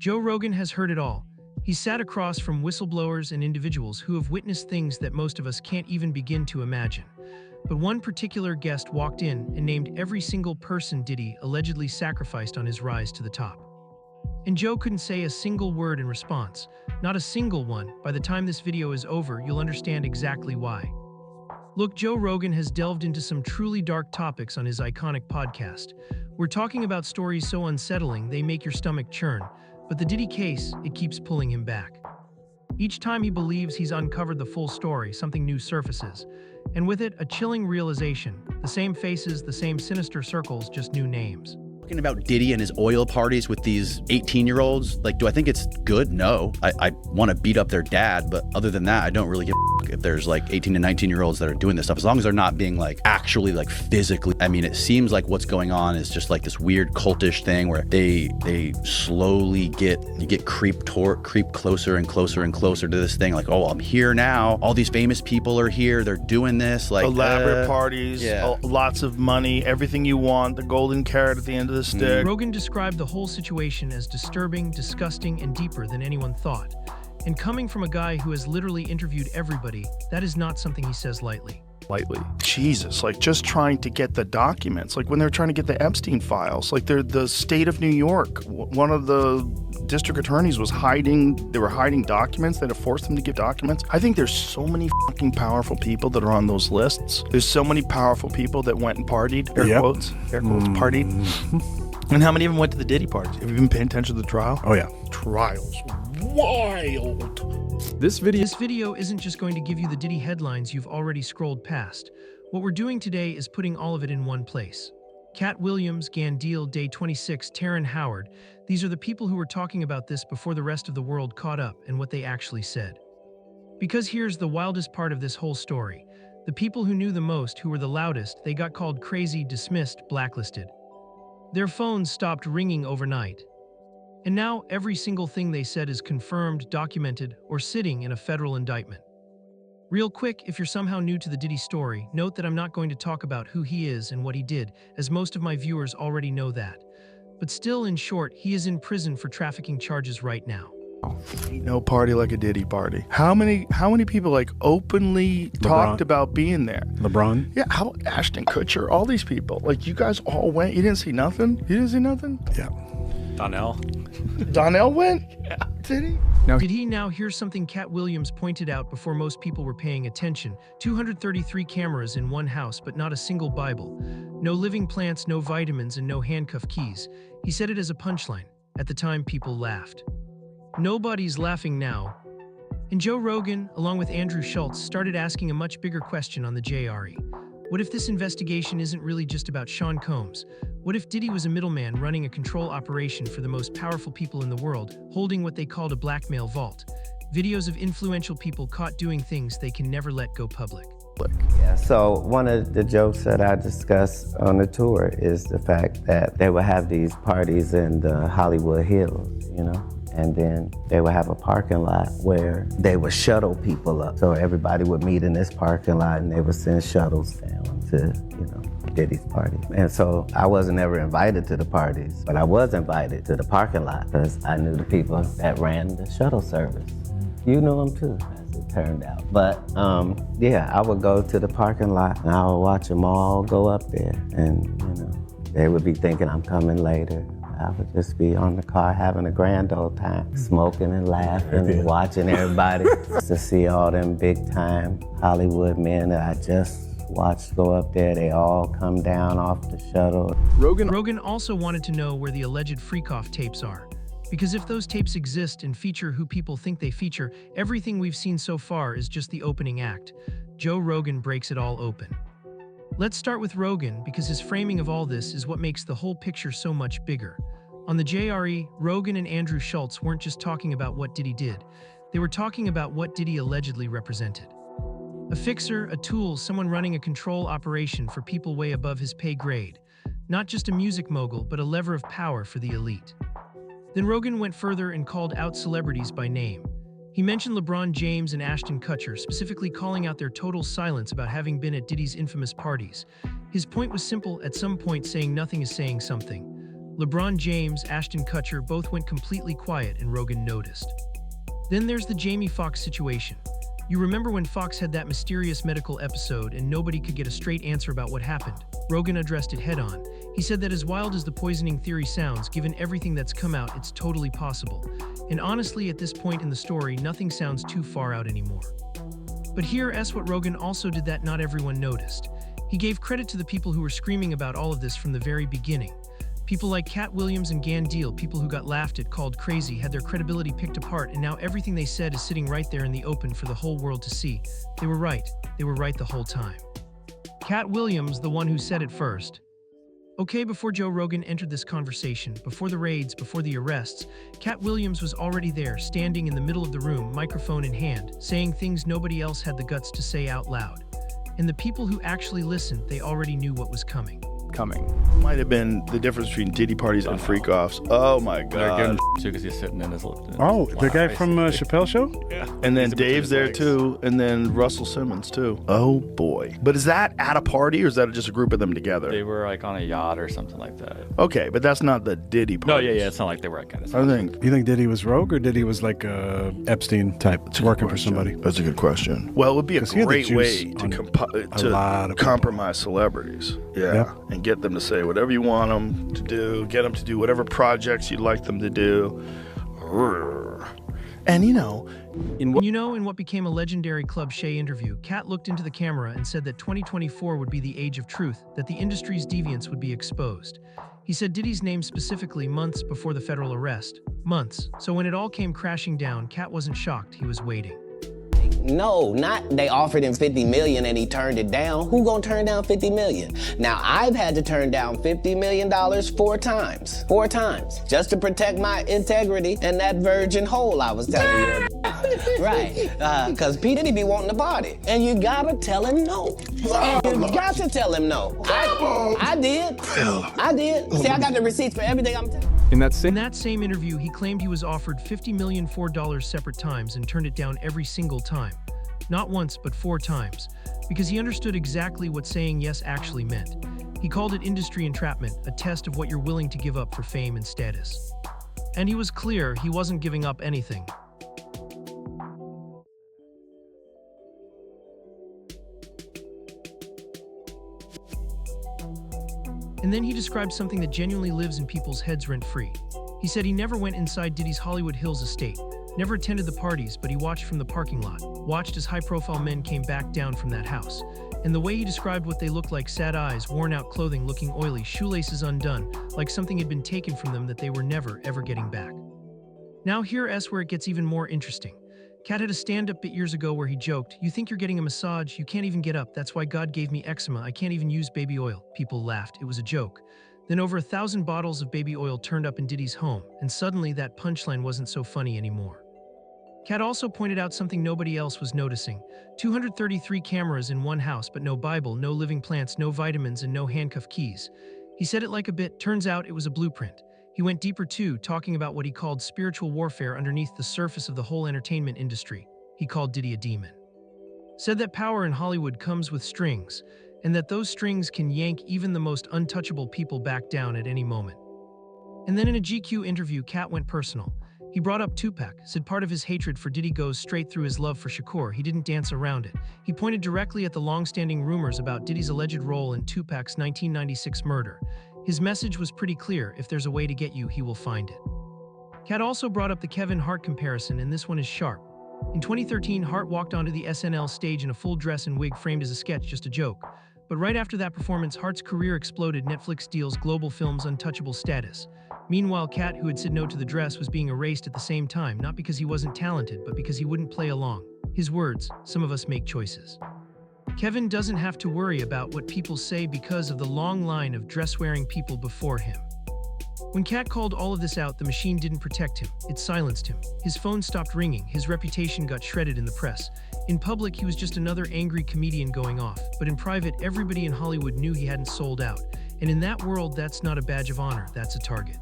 Joe Rogan has heard it all. He's sat across from whistleblowers and individuals who have witnessed things that most of us can't even begin to imagine. But one particular guest walked in and named every single person Diddy allegedly sacrificed on his rise to the top. And Joe couldn't say a single word in response. Not a single one. By the time this video is over, you'll understand exactly why. Look, Joe Rogan has delved into some truly dark topics on his iconic podcast. We're talking about stories so unsettling they make your stomach churn, but the Diddy case, it keeps pulling him back. Each time he believes he's uncovered the full story, something new surfaces. And with it, a chilling realization. The same faces, the same sinister circles, just new names. Talking about Diddy and his oil parties with these 18-year-olds, like, do I think it's good? No. I want to beat up their dad, but other than that, I don't really give a if there's like 18 and 19-year-olds that are doing this stuff, as long as they're not being like actually like physically. I mean, it seems like what's going on is just like this weird cultish thing where they slowly get creep closer and closer and closer to this thing. Like, oh, I'm here now. All these famous people are here. They're doing this. Like elaborate parties, lots of money, everything you want, the golden carrot at the end of the stick. Rogan described the whole situation as disturbing, disgusting, and deeper than anyone thought. And coming from a guy who has literally interviewed everybody, that is not something he says lightly. Jesus, like just trying to get the documents, like when they're trying to get the Epstein files, like they're the state of New York. One of the district attorneys was they were hiding documents. They had to force them to give documents. I think there's so many fucking powerful people that are on those lists. There's so many powerful people that went and partied, air quotes, partied. And how many of them went to the Diddy parties? Have you been paying attention to the trial? Oh yeah. Trials. Wild. This video isn't just going to give you the Diddy headlines you've already scrolled past. What we're doing today is putting all of it in one place. Cat Williams, Gandil, Day 26, Taryn Howard. These are the people who were talking about this before the rest of the world caught up and what they actually said. Because here's the wildest part of this whole story. The people who knew the most, who were the loudest, they got called crazy, dismissed, blacklisted. Their phones stopped ringing overnight. And now every single thing they said is confirmed, documented, or sitting in a federal indictment. Real quick, if you're somehow new to the Diddy story, note that I'm not going to talk about who he is and what he did, as most of my viewers already know that. But still, in short, he is in prison for trafficking charges right now. Ain't no party like a Diddy party. How many people like openly talked about being there? LeBron? Yeah, how about Ashton Kutcher? All these people. Like, you guys all went. You didn't see nothing? You didn't see nothing? Yeah. Donnell went? Yeah. Did he? Did he? Now here's something Cat Williams pointed out before most people were paying attention. 233 cameras in one house, but not a single Bible. No living plants, no vitamins, and no handcuff keys. He said it as a punchline. At the time, people laughed. Nobody's laughing now. And Joe Rogan, along with Andrew Schultz, started asking a much bigger question on the JRE. What if this investigation isn't really just about Sean Combs? What if Diddy was a middleman running a control operation for the most powerful people in the world, holding what they called a blackmail vault? Videos of influential people caught doing things they can never let go public. Yeah, so one of the jokes that I discussed on the tour is the fact that they would have these parties in the Hollywood Hills, and then they would have a parking lot where they would shuttle people up. So everybody would meet in this parking lot and they would send shuttles down to, Diddy's party. And so I wasn't ever invited to the parties, but I was invited to the parking lot because I knew the people that ran the shuttle service. You knew them too, as it turned out. But yeah, I would go to the parking lot and I would watch them all go up there. And, they would be thinking I'm coming later. I would just be on the car having a grand old time, smoking and laughing and watching everybody to see all them big time Hollywood men that I just watched go up there. They all come down off the shuttle. Rogan also wanted to know where the alleged freak-off tapes are. Because if those tapes exist and feature who people think they feature, everything we've seen so far is just the opening act. Joe Rogan breaks it all open. Let's start with Rogan, because his framing of all this is what makes the whole picture so much bigger. On the JRE, Rogan and Andrew Schultz weren't just talking about what Diddy did. They were talking about what Diddy allegedly represented. A fixer, a tool, someone running a control operation for people way above his pay grade. Not just a music mogul, but a lever of power for the elite. Then Rogan went further and called out celebrities by name. He mentioned LeBron James and Ashton Kutcher, specifically calling out their total silence about having been at Diddy's infamous parties. His point was simple, at some point saying nothing is saying something. LeBron James, Ashton Kutcher both went completely quiet and Rogan noticed. Then there's the Jamie Foxx situation. You remember when Fox had that mysterious medical episode and nobody could get a straight answer about what happened? Rogan addressed it head-on. He said that as wild as the poisoning theory sounds, given everything that's come out, it's totally possible. And honestly, at this point in the story, nothing sounds too far out anymore. But here's what Rogan also did that not everyone noticed. He gave credit to the people who were screaming about all of this from the very beginning. People like Cat Williams and Gan Deal, people who got laughed at, called crazy, had their credibility picked apart, and now everything they said is sitting right there in the open for the whole world to see. They were right. They were right the whole time. Cat Williams, the one who said it first. Okay, before Joe Rogan entered this conversation, before the raids, before the arrests, Cat Williams was already there, standing in the middle of the room, microphone in hand, saying things nobody else had the guts to say out loud. And the people who actually listened, they already knew what was coming. Might have been the difference between Diddy parties and freak-offs. Oh my They're God. getting too because he's sitting in his. The guy from Chappelle Show? Yeah. And then He's in between Dave's his there legs. too, and then Russell Simmons too. Oh boy. But is that at a party or is that just a group of them together? They were like on a yacht or something like that. Okay, but that's not the Diddy No, parties. yeah. It's not like they were like kind of. I think You think Diddy was rogue or Diddy was like Epstein type, That's a good working for question. somebody? That's a good question. Well, it would be a 'Cause he had the great juice way to, on a lot of people. compromise celebrities. Yeah. And get them to say whatever you want them to do, get them to do whatever projects you'd like them to do. And In what became a legendary Club Shay interview, Cat looked into the camera and said that 2024 would be the age of truth, that the industry's deviance would be exposed. He said Diddy's name specifically months before the federal arrest. Months. So when it all came crashing down, Cat wasn't shocked, he was waiting. No, not they offered him 50 million and he turned it down. Who gonna turn down 50 million? Now, I've had to turn down $50 million 4 times. 4 times. Just to protect my integrity and that virgin hole I was telling you about. Right. Because P. Diddy be wanting to party. And you gotta tell him no. You got to tell him no. I did. I did. See, I got the receipts for everything I'm telling. In that same interview, he claimed he was offered $50 million $4 separate times and turned it down every single time. Not once, but 4 times. Because he understood exactly what saying yes actually meant. He called it industry entrapment, a test of what you're willing to give up for fame and status. And he was clear he wasn't giving up anything. And then he described something that genuinely lives in people's heads rent-free. He said he never went inside Diddy's Hollywood Hills estate, never attended the parties, but he watched from the parking lot, watched as high-profile men came back down from that house. And the way he described what they looked like: sad eyes, worn-out clothing, looking oily, shoelaces undone, like something had been taken from them that they were never, ever getting back. Now here's where it gets even more interesting. Cat had a stand-up bit years ago where he joked, "You think you're getting a massage, you can't even get up, that's why God gave me eczema, I can't even use baby oil." People laughed, it was a joke. Then over 1,000 bottles of baby oil turned up in Diddy's home, and suddenly that punchline wasn't so funny anymore. Cat also pointed out something nobody else was noticing. 233 cameras in one house, but no Bible, no living plants, no vitamins, and no handcuff keys. He said it like a bit, turns out it was a blueprint. He went deeper too, talking about what he called spiritual warfare underneath the surface of the whole entertainment industry. He called Diddy a demon. Said that power in Hollywood comes with strings, and that those strings can yank even the most untouchable people back down at any moment. And then in a GQ interview, Cat went personal. He brought up Tupac, said part of his hatred for Diddy goes straight through his love for Shakur. He didn't dance around it. He pointed directly at the long-standing rumors about Diddy's alleged role in Tupac's 1996 murder. His message was pretty clear: if there's a way to get you, he will find it. Cat also brought up the Kevin Hart comparison, and this one is sharp. In 2013, Hart walked onto the SNL stage in a full dress and wig framed as a sketch, just a joke. But right after that performance, Hart's career exploded. Netflix deals global films untouchable status. Meanwhile, Cat, who had said no to the dress, was being erased at the same time, not because he wasn't talented, but because he wouldn't play along. His words: "Some of us make choices." Kevin doesn't have to worry about what people say because of the long line of dress-wearing people before him. When Cat called all of this out, the machine didn't protect him. It silenced him. His phone stopped ringing. His reputation got shredded in the press. In public, he was just another angry comedian going off. But in private, everybody in Hollywood knew he hadn't sold out. And in that world, that's not a badge of honor, that's a target.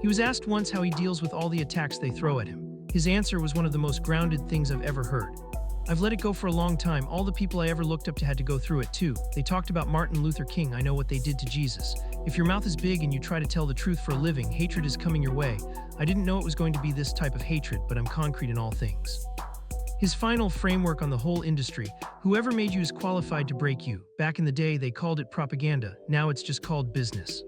He was asked once how he deals with all the attacks they throw at him. His answer was one of the most grounded things I've ever heard. I've let it go for a long time. All the people I ever looked up to had to go through it too. They talked about Martin Luther King. I know what they did to Jesus. If your mouth is big and you try to tell the truth for a living, hatred is coming your way. I didn't know it was going to be this type of hatred, but I'm concrete in all things. His final framework on the whole industry: whoever made you is qualified to break you. Back in the day, they called it propaganda. Now it's just called business.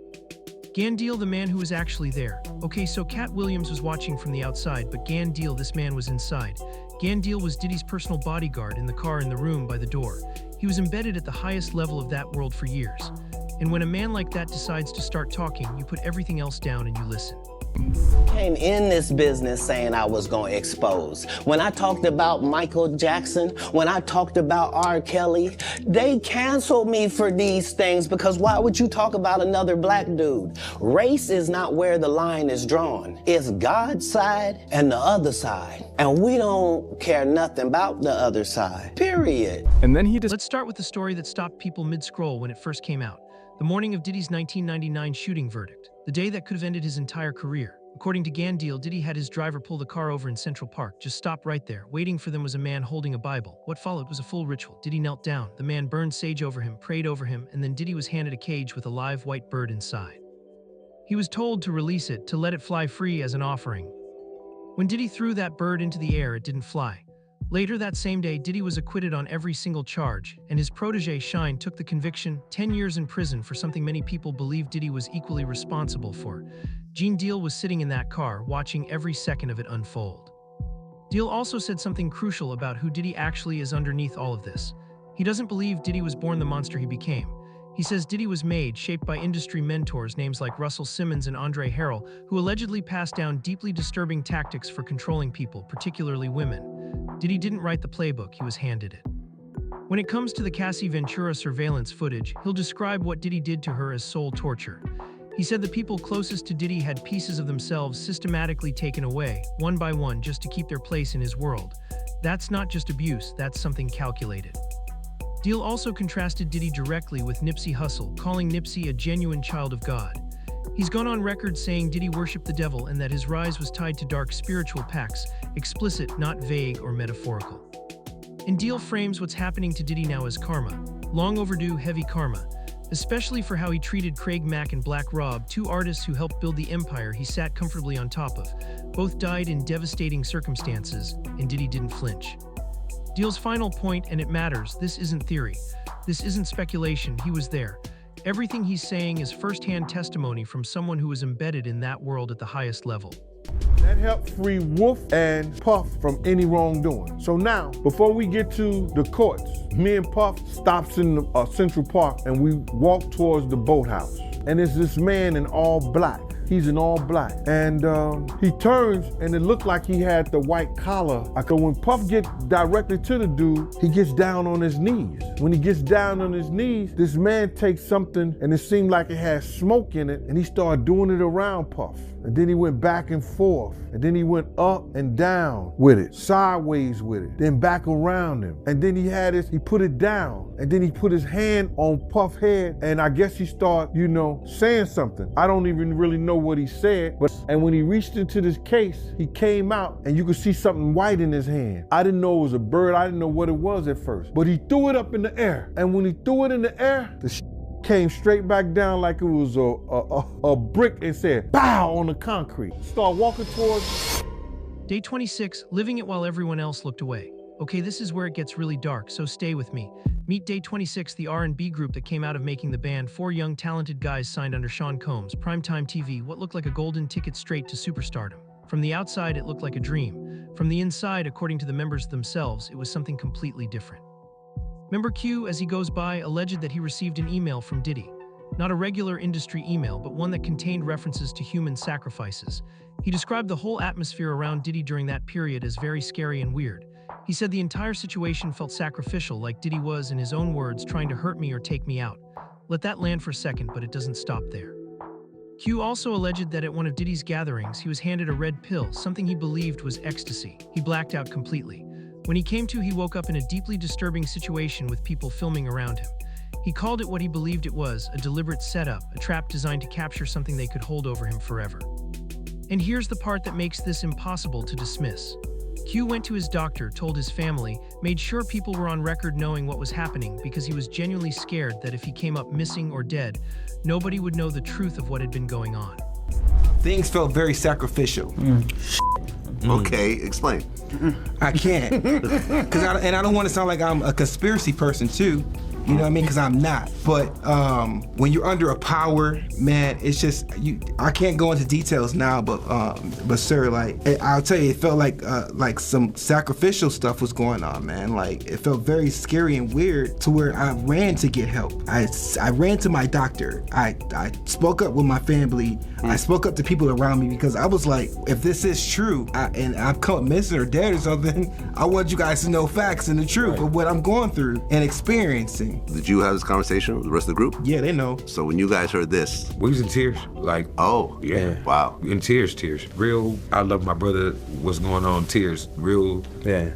Gandil, the man who was actually there. Okay, so Cat Williams was watching from the outside, but Gandil, this man, was inside. Gandil was Diddy's personal bodyguard in the car in the room by the door. He was embedded at the highest level of that world for years. And when a man like that decides to start talking, you put everything else down and you listen. Came in this business saying I was going to expose. When I talked about Michael Jackson, when I talked about R. Kelly, they canceled me for these things because why would you talk about another black dude? Race is not where the line is drawn. It's God's side and the other side. And we don't care nothing about the other side, period. And then Let's start with the story that stopped people mid-scroll when it first came out. The morning of Diddy's 1999 shooting verdict. The day that could have ended his entire career. According to Gandil, Diddy had his driver pull the car over in Central Park. Just stop right there. Waiting for them was a man holding a Bible. What followed was a full ritual. Diddy knelt down. The man burned sage over him, prayed over him, and then Diddy was handed a cage with a live white bird inside. He was told to release it, to let it fly free as an offering. When Diddy threw that bird into the air, it didn't fly. Later that same day, Diddy was acquitted on every single charge, and his protege Shine took the conviction, 10 years in prison for something many people believe Diddy was equally responsible for. Gene Deal was sitting in that car, watching every second of it unfold. Deal also said something crucial about who Diddy actually is underneath all of this. He doesn't believe Diddy was born the monster he became. He says Diddy was made, shaped by industry mentors names like Russell Simmons and Andre Harrell, who allegedly passed down deeply disturbing tactics for controlling people, particularly women. Diddy didn't write the playbook, he was handed it. When it comes to the Cassie Ventura surveillance footage, he'll describe what Diddy did to her as soul torture. He said the people closest to Diddy had pieces of themselves systematically taken away, one by one, just to keep their place in his world. That's not just abuse, that's something calculated. Deal also contrasted Diddy directly with Nipsey Hussle, calling Nipsey a genuine child of God. He's gone on record saying Diddy worshipped the devil and that his rise was tied to dark spiritual pacts, explicit, not vague or metaphorical. And Deal frames what's happening to Diddy now as karma, long overdue heavy karma, especially for how he treated Craig Mack and Black Rob, two artists who helped build the empire he sat comfortably on top of. Both died in devastating circumstances, and Diddy didn't flinch. Deal's final point, and it matters, this isn't theory. This isn't speculation, he was there. Everything he's saying is first-hand testimony from someone who was embedded in that world at the highest level. That helped free Wolf and Puff from any wrongdoing. So now, before we get to the courts, me and Puff stops in Central Park and we walk towards the boathouse. And it's this man in all black. He's in all black. And he turns and it looked like he had the white collar. So when Puff gets directly to the dude, he gets down on his knees. When he gets down on his knees, this man takes something and it seemed like it had smoke in it and he started doing it around Puff. And then he went back and forth. And then he went up and down with it, sideways with it, then back around him. And then he put it down. And then he put his hand on Puff's head. And I guess he started, saying something. I don't even really know what he said. And when he reached into this case, he came out and you could see something white in his hand. I didn't know it was a bird. I didn't know what it was at first. But he threw it up in the air. And when he threw it in the air, the came straight back down like it was a brick and said, "Pow!" on the concrete. Start walking towards. Day 26, living it while everyone else looked away. Okay, this is where it gets really dark, so stay with me. Meet Day 26, the R&B group that came out of making the band. 4 young, talented guys signed under Sean Combs, primetime TV, what looked like a golden ticket straight to superstardom. From the outside, it looked like a dream. From the inside, according to the members themselves, it was something completely different. Member Q, as he goes by, alleged that he received an email from Diddy. Not a regular industry email, but one that contained references to human sacrifices. He described the whole atmosphere around Diddy during that period as very scary and weird. He said the entire situation felt sacrificial, like Diddy was, in his own words, trying to hurt me or take me out. Let that land for a second, but it doesn't stop there. Q also alleged that at one of Diddy's gatherings, he was handed a red pill, something he believed was ecstasy. He blacked out completely. When he came to, he woke up in a deeply disturbing situation with people filming around him. He called it what he believed it was, a deliberate setup, a trap designed to capture something they could hold over him forever. And here's the part that makes this impossible to dismiss. Q went to his doctor, told his family, made sure people were on record knowing what was happening because he was genuinely scared that if he came up missing or dead, nobody would know the truth of what had been going on. Things felt very sacrificial. Okay, explain. I can't. I don't want to sound like I'm a conspiracy person too. You know what I mean? Because I'm not. But when you're under a power, man, it's just I can't go into details now. But sir, like I'll tell you, it felt like some sacrificial stuff was going on, man. Like it felt very scary and weird to where I ran to get help. I ran to my doctor. I spoke up with my family. I spoke up to people around me because I was like, if this is true and I'm caught missing or dead or something, I want you guys to know facts and the truth of what I'm going through and experiencing. Did you have this conversation with the rest of the group? Yeah, they know. So when you guys heard this, we was in tears. Like, oh, yeah. Wow. In tears. Real, I love my brother, what's going on, tears. Real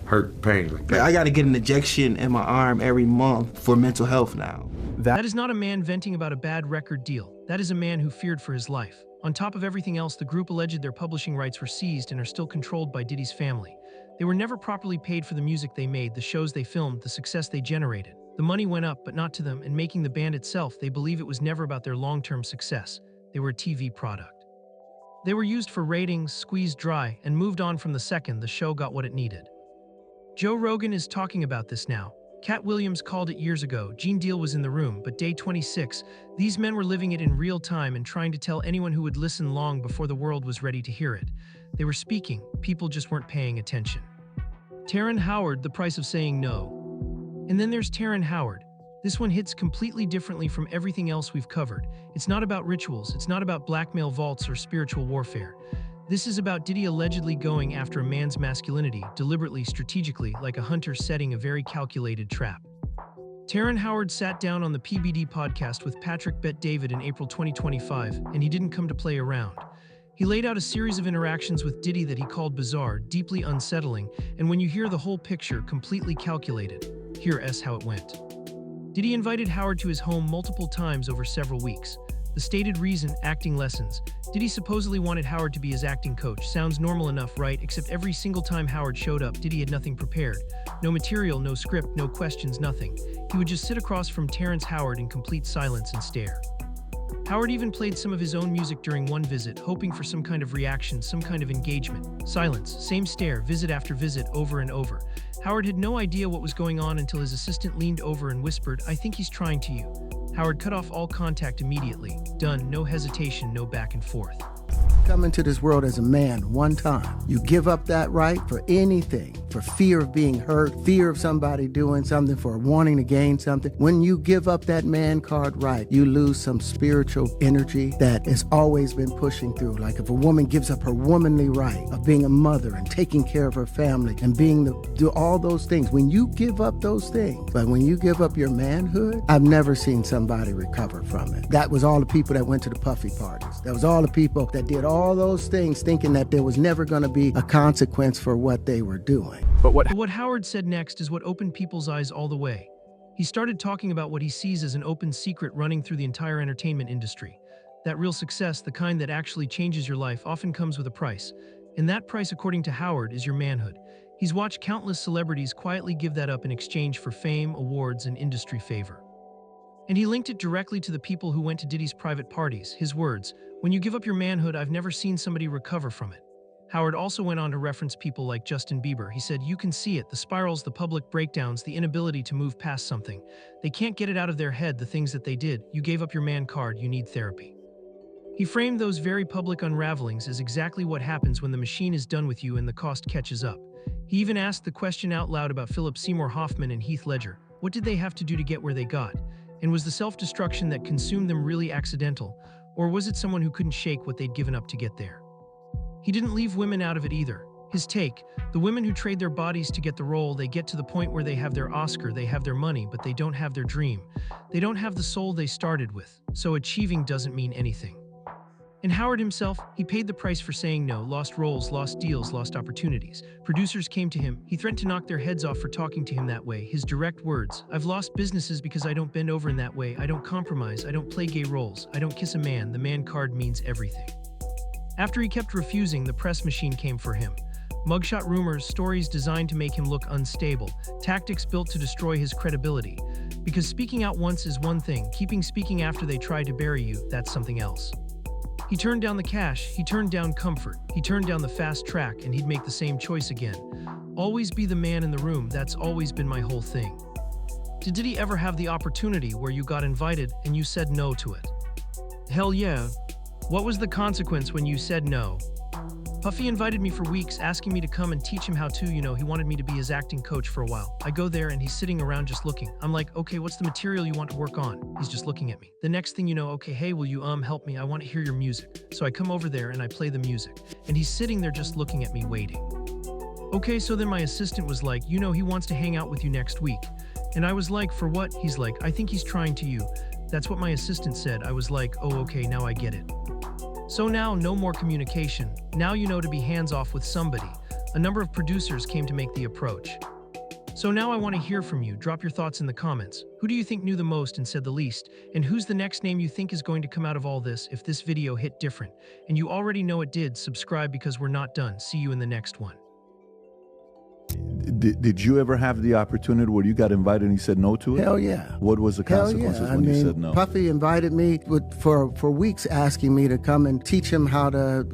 hurt, pain. Like that. I gotta get an injection in my arm every month for mental health now. That is not a man venting about a bad record deal. That is a man who feared for his life. On top of everything else, the group alleged their publishing rights were seized and are still controlled by Diddy's family. They were never properly paid for the music they made, the shows they filmed, the success they generated. The money went up, but not to them, and making the band itself, they believe it was never about their long-term success. They were a TV product. They were used for ratings, squeezed dry, and moved on from the second the show got what it needed. Joe Rogan is talking about this now. Cat Williams called it years ago. Gene Deal was in the room, but day 26, these men were living it in real time and trying to tell anyone who would listen long before the world was ready to hear it. They were speaking, people just weren't paying attention. Terrence Howard, The Price of Saying No. And then there's Terrence Howard. This one hits completely differently from everything else we've covered. It's not about rituals, it's not about blackmail vaults or spiritual warfare. This is about Diddy allegedly going after a man's masculinity, deliberately, strategically, like a hunter setting a very calculated trap. Terrence Howard sat down on the PBD podcast with Patrick Bet David in April 2025, and he didn't come to play around. He laid out a series of interactions with Diddy that he called bizarre, deeply unsettling, and when you hear the whole picture, completely calculated. Here's how it went. Diddy invited Howard to his home multiple times over several weeks. The stated reason, acting lessons. Diddy supposedly wanted Howard to be his acting coach. Sounds normal enough, right? Except every single time Howard showed up, Diddy had nothing prepared. No material, no script, no questions, nothing. He would just sit across from Terrence Howard in complete silence and stare. Howard even played some of his own music during one visit, hoping for some kind of reaction, some kind of engagement. Silence, same stare, visit after visit, over and over. Howard had no idea what was going on until his assistant leaned over and whispered, "I think he's trying to you." Howard cut off all contact immediately. Done, no hesitation, no back and forth. Come into this world as a man one time. You give up that right for anything, for fear of being hurt, fear of somebody doing something, for wanting to gain something. When you give up that man card right, you lose some spiritual energy that has always been pushing through. Like if a woman gives up her womanly right of being a mother and taking care of her family and do all those things. When you give up those things, but when you give up your manhood, I've never seen somebody recover from it. That was all the people that went to the puffy parties. That was all the people that did all those things thinking that there was never going to be a consequence for what they were doing. But what Howard said next is what opened people's eyes all the way. He started talking about what he sees as an open secret running through the entire entertainment industry. That real success, the kind that actually changes your life, often comes with a price. And that price, according to Howard, is your manhood. He's watched countless celebrities quietly give that up in exchange for fame, awards, and industry favor. And he linked it directly to the people who went to Diddy's private parties. His words, "When you give up your manhood, I've never seen somebody recover from it." Howard also went on to reference people like Justin Bieber. He said, "You can see it, the spirals, the public breakdowns, the inability to move past something. They can't get it out of their head, the things that they did. You gave up your man card, you need therapy." He framed those very public unravelings as exactly what happens when the machine is done with you and the cost catches up. He even asked the question out loud about Philip Seymour Hoffman and Heath Ledger. What did they have to do to get where they got? And was the self-destruction that consumed them really accidental? Or was it someone who couldn't shake what they'd given up to get there? He didn't leave women out of it either. His take, the women who trade their bodies to get the role, they get to the point where they have their Oscar, they have their money, but they don't have their dream. They don't have the soul they started with, so achieving doesn't mean anything. And Howard himself, he paid the price for saying no, lost roles, lost deals, lost opportunities. Producers came to him. He threatened to knock their heads off for talking to him that way. His direct words, "I've lost businesses because I don't bend over in that way. I don't compromise. I don't play gay roles. I don't kiss a man. The man card means everything." After he kept refusing, the press machine came for him. Mugshot rumors, stories designed to make him look unstable, tactics built to destroy his credibility. Because speaking out once is one thing, keeping speaking after they try to bury you, that's something else. He turned down the cash, he turned down comfort, he turned down the fast track, and he'd make the same choice again. Always be the man in the room, that's always been my whole thing. Did Diddy ever have the opportunity where you got invited and you said no to it? Hell yeah. What was the consequence when you said no? Puffy invited me for weeks, asking me to come and teach him how to, he wanted me to be his acting coach for a while. I go there and he's sitting around just looking. I'm like, okay, what's the material you want to work on? He's just looking at me. The next thing you know, okay, hey, will you help me? I want to hear your music. So I come over there and I play the music. And he's sitting there just looking at me, waiting. Okay, so then my assistant was like, he wants to hang out with you next week. And I was like, for what? He's like, I think he's trying to you. That's what my assistant said. I was like, oh, okay, now I get it. So now, no more communication. Now you know to be hands-off with somebody. A number of producers came to make the approach. So now I want to hear from you. Drop your thoughts in the comments. Who do you think knew the most and said the least? And who's the next name you think is going to come out of all this if this video hit different? And you already know it did. Subscribe because we're not done. See you in the next one. Did you ever have the opportunity where you got invited and you said no to it? Hell yeah. What was the consequences when you said no? Puffy invited me for weeks, asking me to come and teach him how to,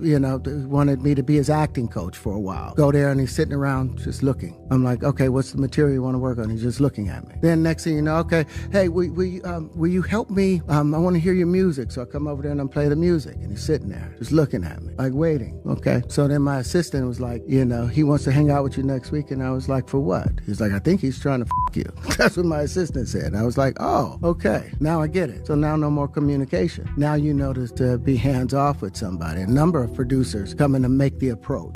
wanted me to be his acting coach for a while. Go there and he's sitting around just looking. I'm like, okay, what's the material you want to work on? He's just looking at me. Then next thing you know, okay, hey, will you help me? I want to hear your music. So I come over there and I play the music. And he's sitting there just looking at me, like waiting. Okay. So then my assistant was like, he wants to hang out with you next week. And I was like, for what? He's like, I think he's trying to you. That's what my assistant said. I was like, oh, okay. Now I get it. So now no more communication. Now you notice to be hands off with somebody. A number of producers coming to make the approach.